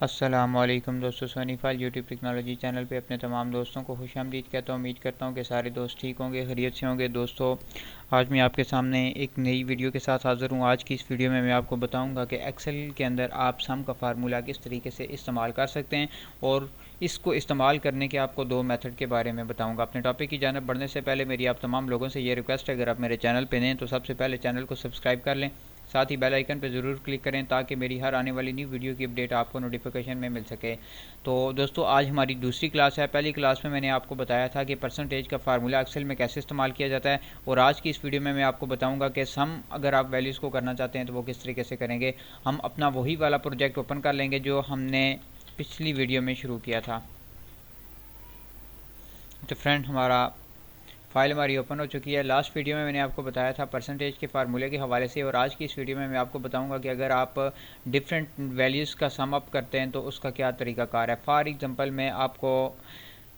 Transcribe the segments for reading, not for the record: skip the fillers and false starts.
अस्सलामुअलैकुम दोस्तों, सोनी फाइल यूट्यूब टेक्नोलॉजी चैनल पे अपने तमाम दोस्तों को खुशामदीद कहता हूँ। उम्मीद करता हूँ कि सारे दोस्त ठीक होंगे, खैरियत से होंगे। दोस्तों, आज मैं आपके सामने एक नई वीडियो के साथ हाज़िर हूँ। आज की इस वीडियो में मैं आपको बताऊँगा कि एक्सेल के अंदर आप सम का फार्मूला किस तरीके से इस्तेमाल कर सकते हैं और इसको इस्तेमाल करने के आपको दो मेथड के बारे में बताऊँगा। अपने टॉपिक की जानब बढ़ने से पहले मेरी आप तमाम लोगों से ये रिक्वेस्ट है, अगर आप मेरे चैनल पर नए तो सबसे पहले चैनल को सब्सक्राइब कर लें, साथ ही बेल आइकन पर ज़रूर क्लिक करें ताकि मेरी हर आने वाली न्यू वीडियो की अपडेट आपको नोटिफिकेशन में मिल सके। तो दोस्तों, आज हमारी दूसरी क्लास है। पहली क्लास में मैंने आपको बताया था कि परसेंटेज का फार्मूला एक्सेल में कैसे इस्तेमाल किया जाता है, और आज की इस वीडियो में मैं आपको बताऊंगा कि सम अगर आप वैल्यूज़ को करना चाहते हैं तो वो किस तरीके से करेंगे। हम अपना वही वाला प्रोजेक्ट ओपन कर लेंगे जो हमने पिछली वीडियो में शुरू किया था। तो फ्रेंड, फाइल हमारी ओपन हो चुकी है। लास्ट वीडियो में मैंने आपको बताया था परसेंटेज के फार्मूले के हवाले से, और आज की इस वीडियो में मैं आपको बताऊंगा कि अगर आप डिफरेंट वैल्यूज़ का सम अप करते हैं तो उसका क्या तरीकाकार है। फॉर एग्जांपल मैं आपको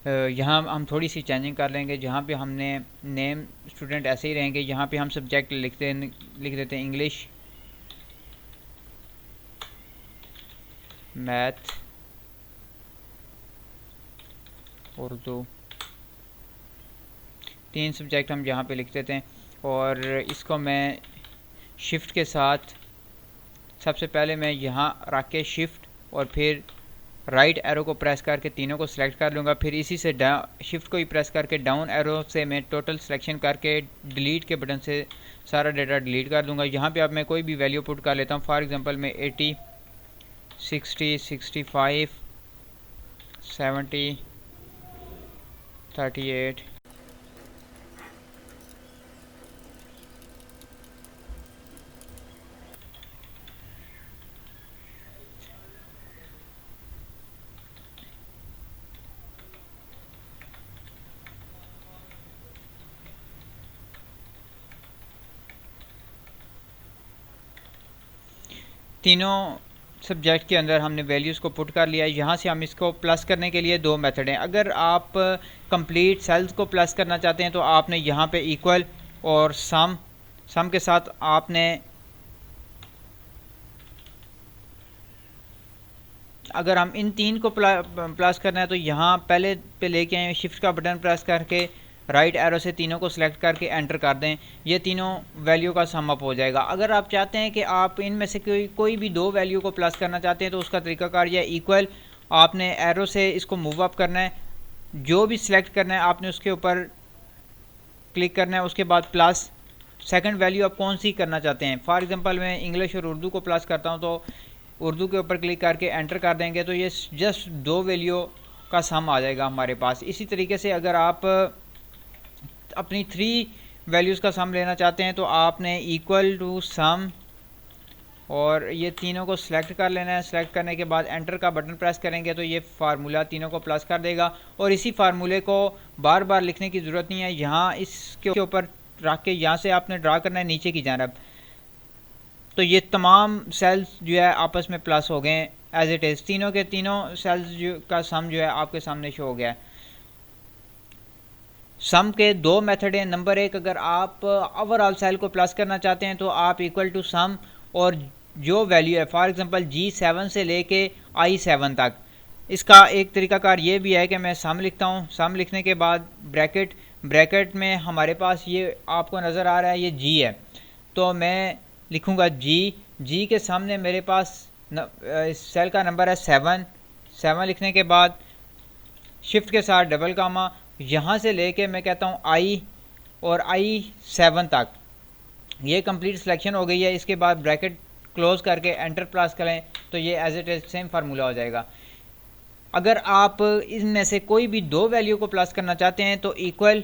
यहाँ हम थोड़ी सी चेंजिंग कर लेंगे। जहाँ पे हमने नेम स्टूडेंट ऐसे ही रहेंगे, यहाँ पे हम सब्जेक्ट लिख देते हैं इंग्लिश, मैथ, उर्दू, तीन सब्जेक्ट हम यहाँ पे लिख देते हैं। और इसको मैं शिफ्ट के साथ सबसे पहले मैं यहाँ रख के शिफ्ट और फिर राइट एरो को प्रेस करके तीनों को सिलेक्ट कर लूँगा। फिर इसी से शिफ्ट को ही प्रेस करके डाउन एरो से मैं टोटल सिलेक्शन करके डिलीट के बटन से सारा डेटा डिलीट कर दूँगा। यहाँ पे अब मैं कोई भी वैल्यू पुट कर लेता हूँ। फॉर एग्जांपल मैं 80, 60, 65, 70, 38, तीनों सब्जेक्ट के अंदर हमने वैल्यूज़ को पुट कर लिया है। यहाँ से हम इसको प्लस करने के लिए दो मेथड हैं। अगर आप कंप्लीट सेल्स को प्लस करना चाहते हैं तो आपने यहाँ पे इक्वल और सम के साथ आपने, अगर हम इन तीन को प्लस करना है तो यहाँ पहले पे लेके आए, शिफ्ट का बटन प्रेस करके राइट एरो से तीनों को सिलेक्ट करके एंटर कर दें। ये तीनों वैल्यू का सम अप हो जाएगा। अगर आप चाहते हैं कि आप इनमें से कोई भी दो वैल्यू को प्लस करना चाहते हैं तो उसका तरीकाकार यह इक्वल, आपने एरो से इसको मूव अप करना है, जो भी सिलेक्ट करना है आपने उसके ऊपर क्लिक करना है। उसके बाद प्लस सेकंड वैल्यू आप कौन सी करना चाहते हैं। फॉर एग्जांपल मैं इंग्लिश और उर्दू को प्लस करता हूं तो उर्दू के ऊपर क्लिक करके एंटर कर देंगे तो ये जस्ट दो वैल्यू का सम आ जाएगा हमारे पास। इसी तरीके से अगर आप अपनी थ्री वैल्यूज़ का सम लेना चाहते हैं तो आपने इक्वल टू सम और ये तीनों को सिलेक्ट कर लेना है। सिलेक्ट करने के बाद एंटर का बटन प्रेस करेंगे तो ये फार्मूला तीनों को प्लस कर देगा। और इसी फार्मूले को बार बार लिखने की ज़रूरत नहीं है, यहाँ इसके ऊपर रख के यहाँ से आपने ड्रा करना है नीचे की जानब। तो ये तमाम सेल्स जो है आपस में प्लस हो गए एज इट इज़। तीनों के तीनों सेल्स का सम जो है आपके सामने शो हो गया है। सम के दो मेथड हैं। नंबर एक, अगर आप ओवरऑल सेल को प्लस करना चाहते हैं तो आप इक्वल टू सम और जो वैल्यू है, फॉर एग्जांपल G7 से लेके I7 तक, इसका एक तरीकाकार ये भी है कि मैं सम लिखता हूँ। सम लिखने के बाद ब्रैकेट में हमारे पास ये आपको नज़र आ रहा है, ये G है, तो मैं लिखूँगा G के सामने मेरे पास सेल का नंबर है 7 लिखने के बाद शिफ्ट के साथ डबल कामा, यहाँ से लेके मैं कहता हूँ I और I7 तक, ये कंप्लीट सिलेक्शन हो गई है। इसके बाद ब्रैकेट क्लोज करके एंटर प्रेस करें तो ये as it is same formula हो जाएगा। अगर आप इनमें से कोई भी दो वैल्यू को प्लस करना चाहते हैं तो इक्वल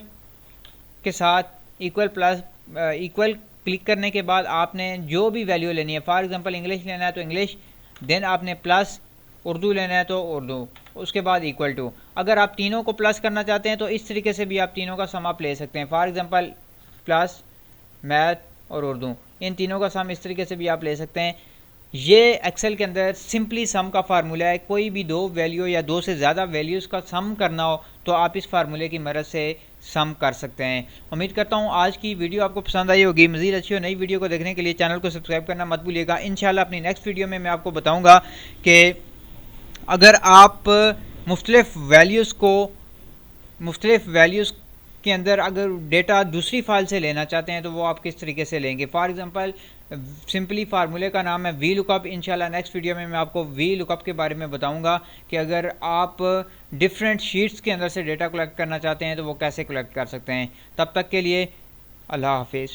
के साथ इक्वल क्लिक करने के बाद आपने जो भी वैल्यू लेनी है, फॉर एग्जांपल इंग्लिश लेना है तो इंग्लिश, देन आपने प्लस, उर्दू लेना है तो उर्दू, उसके बाद इक्वल टू। अगर आप तीनों को प्लस करना चाहते हैं तो इस तरीके से भी आप तीनों का सम आप ले सकते हैं। फॉर एग्जांपल प्लस मैथ और उर्दू, इन तीनों का सम इस तरीके से भी आप ले सकते हैं। ये एक्सेल के अंदर सिंपली सम का फार्मूला है। कोई भी दो वैल्यू या दो से ज़्यादा वैल्यूज़ का सम करना हो तो आप इस फार्मूले की मदद से सम कर सकते हैं। उम्मीद करता हूँ आज की वीडियो आपको पसंद आई होगी। मज़ीद अच्छी और नई वीडियो को देखने के लिए चैनल को सब्सक्राइब करना मत भूलिएगा। इंशाल्लाह अपनी नेक्स्ट वीडियो में मैं आपको बताऊँगा कि अगर आप मुख्तलिफ वैल्यूज़ के अंदर अगर डेटा दूसरी फाइल से लेना चाहते हैं तो वो आप किस तरीके से लेंगे। फॉर एग्जांपल सिंपली फार्मूले का नाम है वी लुकअप। इंशाल्लाह नेक्स्ट वीडियो में मैं आपको वी लुकअप के बारे में बताऊंगा कि अगर आप डिफरेंट शीट्स के अंदर से डेटा कलेक्ट करना चाहते हैं तो वो कैसे कलेक्ट कर सकते हैं। तब तक के लिए अल्लाह हाफिज़।